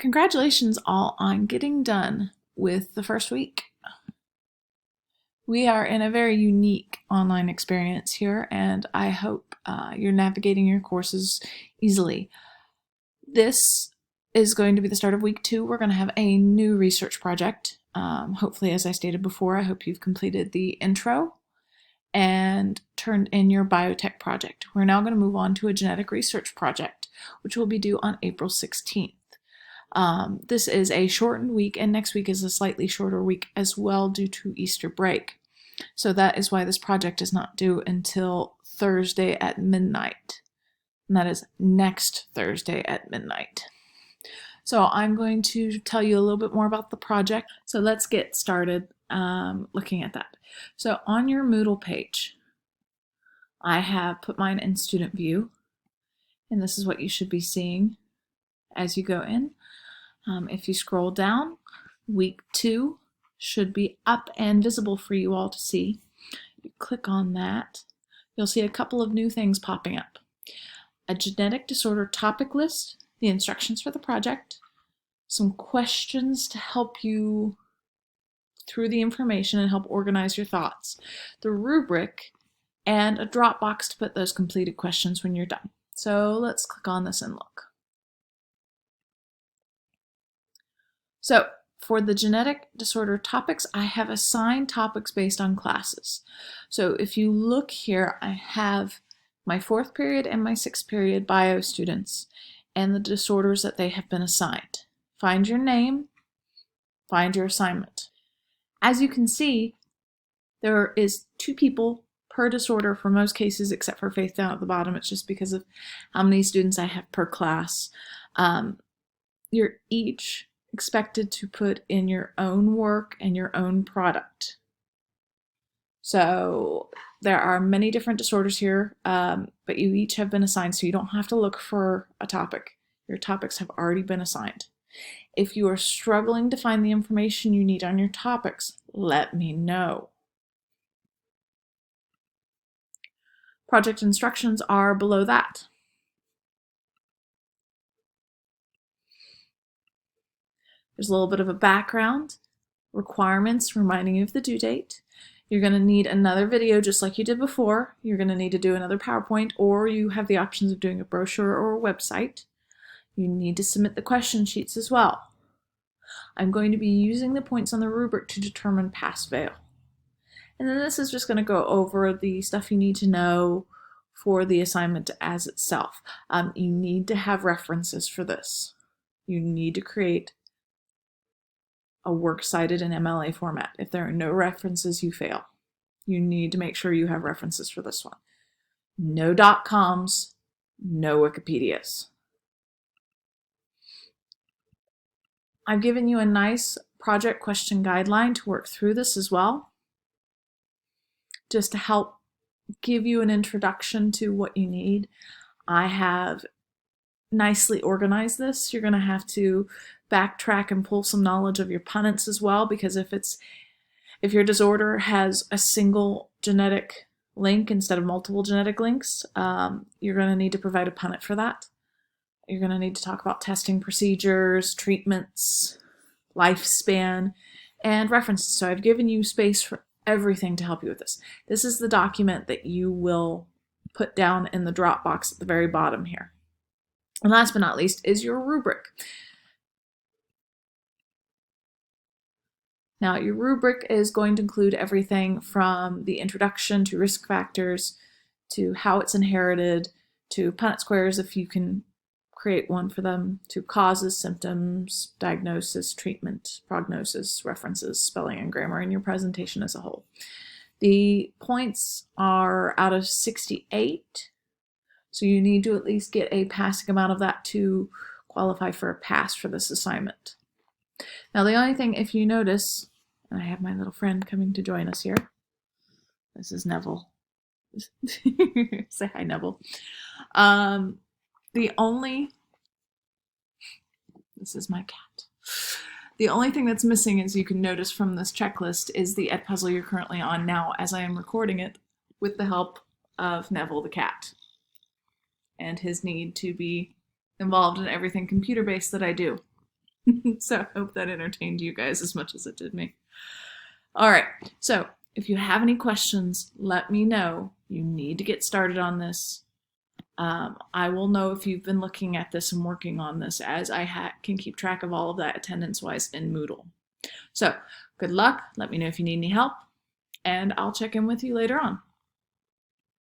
Congratulations all on getting done with the first week. We are in a very unique online experience here, and I hope you're navigating your courses easily. This is going to be the start of week 2. We're going to have a new research project. Hopefully, as I stated before, I hope you've completed the intro and turned in your biotech project. We're now going to move on to a genetic research project, which will be due on April 16th. This is a shortened week, and next week is a slightly shorter week as well due to Easter break. So that is why this project is not due until Thursday at midnight. And that is next Thursday at midnight. So I'm going to tell you a little bit more about the project. So let's get started looking at that. So on your Moodle page, I have put mine in student view, and this is what you should be seeing as you go in. If you scroll down, week 2 should be up and visible for you all to see. You click on that, you'll see a couple of new things popping up. A genetic disorder topic list, the instructions for the project, some questions to help you through the information and help organize your thoughts, the rubric, and a Dropbox to put those completed questions when you're done. So let's click on this and look. So for the genetic disorder topics, I have assigned topics based on classes. So if you look here, I have my 4th period and my 6th period bio students and the disorders that they have been assigned. Find your name, find your assignment. As you can see, there is 2 people per disorder for most cases, except for Faith down at the bottom. It's just because of how many students I have per class. You're each expected to put in your own work and your own product. So there are many different disorders here, but you each have been assigned, so you don't have to look for a topic. Your topics have already been assigned. If you are struggling to find the information you need on your topics, let me know. Project instructions are below that. There's a little bit of a background, requirements reminding you of the due date. You're going to need another video just like you did before. You're going to need to do another PowerPoint, or you have the options of doing a brochure or a website. You need to submit the question sheets as well. I'm going to be using the points on the rubric to determine pass-fail. And then this is just going to go over the stuff you need to know for the assignment as itself. You need to have references for this. You need to create a works cited in MLA format. If there are no references, you fail. You need to make sure you have references for this one. No .coms, no Wikipedias. I've given you a nice project question guideline to work through this as well, just to help give you an introduction to what you need. I have nicely organized this. You're going to have to backtrack and pull some knowledge of your punnets as well, because if your disorder has a single genetic link instead of multiple genetic links, you're going to need to provide a punnet for that. You're going to need to talk about testing procedures, treatments, lifespan, and references. So I've given you space for everything to help you with this. This is the document that you will put down in the Dropbox at the very bottom here. And last but not least is your rubric. Now, your rubric is going to include everything from the introduction to risk factors, to how it's inherited, to Punnett squares if you can create one for them, to causes, symptoms, diagnosis, treatment, prognosis, references, spelling and grammar, and your presentation as a whole. The points are out of 68, so you need to at least get a passing amount of that to qualify for a pass for this assignment. Now, the only thing, if you notice, and I have my little friend coming to join us here. This is Neville. Say hi, Neville. This is my cat. The only thing that's missing, as you can notice from this checklist, is the Edpuzzle you're currently on now, as I am recording it with the help of Neville the cat and his need to be involved in everything computer-based that I do. So I hope that entertained you guys as much as it did me. All right, so if you have any questions, let me know. You need to get started on this. I will know if you've been looking at this and working on this, as I can keep track of all of that attendance-wise in Moodle. So good luck. Let me know if you need any help, and I'll check in with you later on.